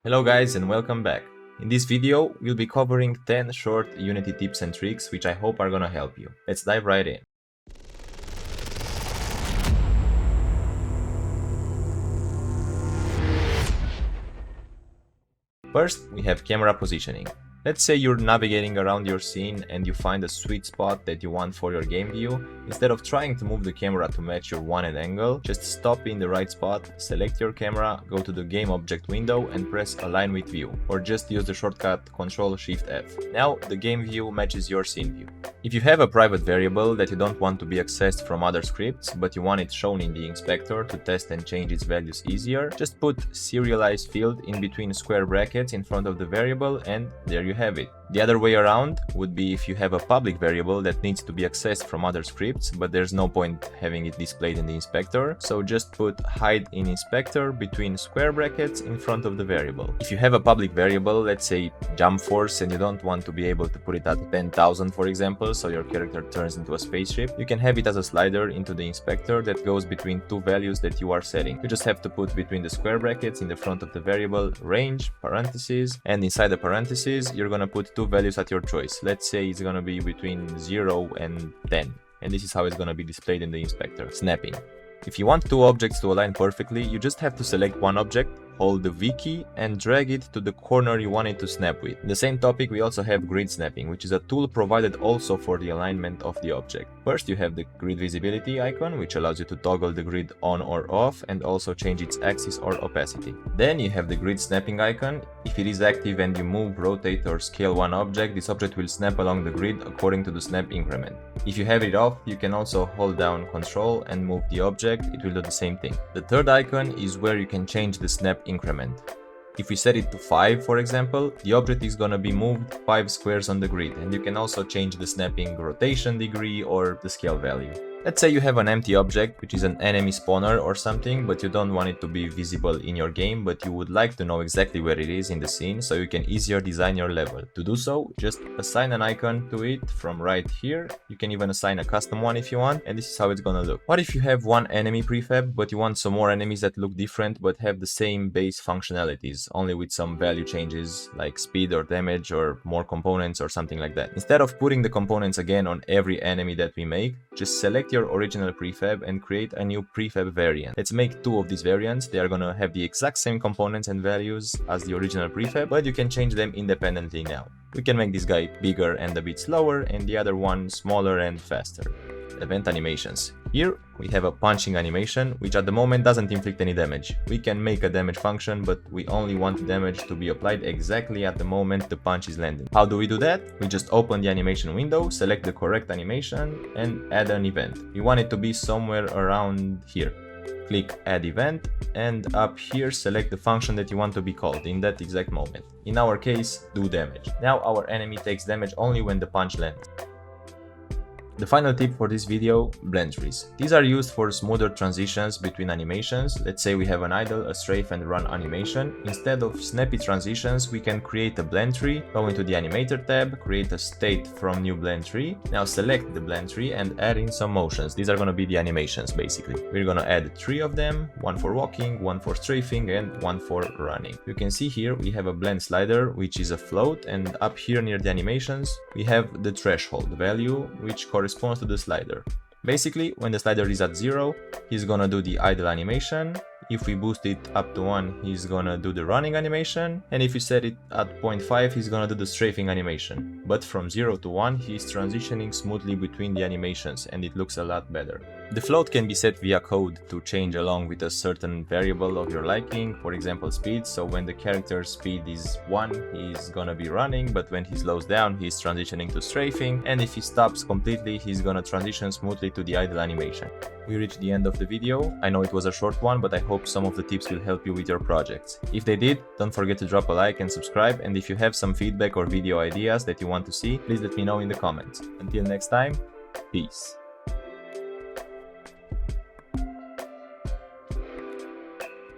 Hello guys and welcome back. In this video, we'll be covering 10 short Unity tips and tricks which I hope are gonna help you. Let's dive right in. First, we have camera positioning. Let's say you're navigating around your scene and you find a sweet spot that you want for your game view. Instead of trying to move the camera to match your wanted angle, just stop in the right spot, select your camera, go to the game object window and press align with view, or just use the shortcut Ctrl-Shift-F. Now the game view matches your scene view. If you have a private variable that you don't want to be accessed from other scripts, but you want it shown in the inspector to test and change its values easier, just put serialized field in between square brackets in front of the variable and there you have it. The other way around would be if you have a public variable that needs to be accessed from other scripts, but there's no point having it displayed in the inspector, so just put hide in inspector between square brackets in front of the variable. If you have a public variable, let's say jump force, and you don't want to be able to put it at 10,000 for example, so your character turns into a spaceship, you can have it as a slider into the inspector that goes between two values that you are setting. You just have to put between the square brackets in the front of the variable range, parentheses, and inside the parentheses you're gonna put two values at your choice. Let's say it's gonna be between 0 and 10, and this is how it's gonna be displayed in the inspector. Snapping. If you want two objects to align perfectly, you just have to select one object, hold the V key and drag it to the corner you want it to snap with. In the same topic, we also have grid snapping, which is a tool provided also for the alignment of the object. First, you have the grid visibility icon, which allows you to toggle the grid on or off and also change its axis or opacity. Then you have the grid snapping icon. If it is active and you move, rotate or scale one object, this object will snap along the grid according to the snap increment. If you have it off, you can also hold down Ctrl and move the object, it will do the same thing. The third icon is where you can change the snap increment. If we set it to 5 for example, the object is gonna be moved 5 squares on the grid, and you can also change the snapping rotation degree or the scale value. Let's say you have an empty object, which is an enemy spawner or something, but you don't want it to be visible in your game, but you would like to know exactly where it is in the scene so you can easier design your level. To do so, just assign an icon to it from right here. You can even assign a custom one if you want, and this is how it's gonna look. What if you have one enemy prefab, but you want some more enemies that look different but have the same base functionalities, only with some value changes like speed or damage or more components or something like that? Instead of putting the components again on every enemy that we make, just select your original prefab and create a new prefab variant. Let's make two of these variants. They are gonna have the exact same components and values as the original prefab, but you can change them independently now. We can make this guy bigger and a bit slower, and the other one smaller and faster. Event animations. Here we have a punching animation, which at the moment doesn't inflict any damage. We can make a damage function, but we only want the damage to be applied exactly at the moment the punch is landing. How do we do that? We just open the animation window, select the correct animation and add an event. We want it to be somewhere around here. Click add event, and up here select the function that you want to be called in that exact moment. In our case, do damage. Now our enemy takes damage only when the punch lands. The final tip for this video, blend trees. These are used for smoother transitions between animations. Let's say we have an idle, a strafe and run animation. Instead of snappy transitions, we can create a blend tree, go into the animator tab, create a state from new blend tree. Now select the blend tree and add in some motions. These are going to be the animations basically. We're going to add 3 of them, one for walking, one for strafing and one for running. You can see here we have a blend slider, which is a float, and up here near the animations we have the threshold value, which corresponds to the slider. Basically, when the slider is at 0, he's gonna do the idle animation. If we boost it up to 1, he's gonna do the running animation, and if you set it at 0.5, he's gonna do the strafing animation. But from 0 to 1, he's transitioning smoothly between the animations, and it looks a lot better. The float can be set via code to change along with a certain variable of your liking, for example speed. So when the character's speed is 1, he's gonna be running, but when he slows down, he's transitioning to strafing, and if he stops completely, he's gonna transition smoothly to the idle animation. We reached the end of the video. I know it was a short one, but I hope some of the tips will help you with your projects. If they did, don't forget to drop a like and subscribe, and if you have some feedback or video ideas that you want to see, please let me know in the comments. Until next time, peace.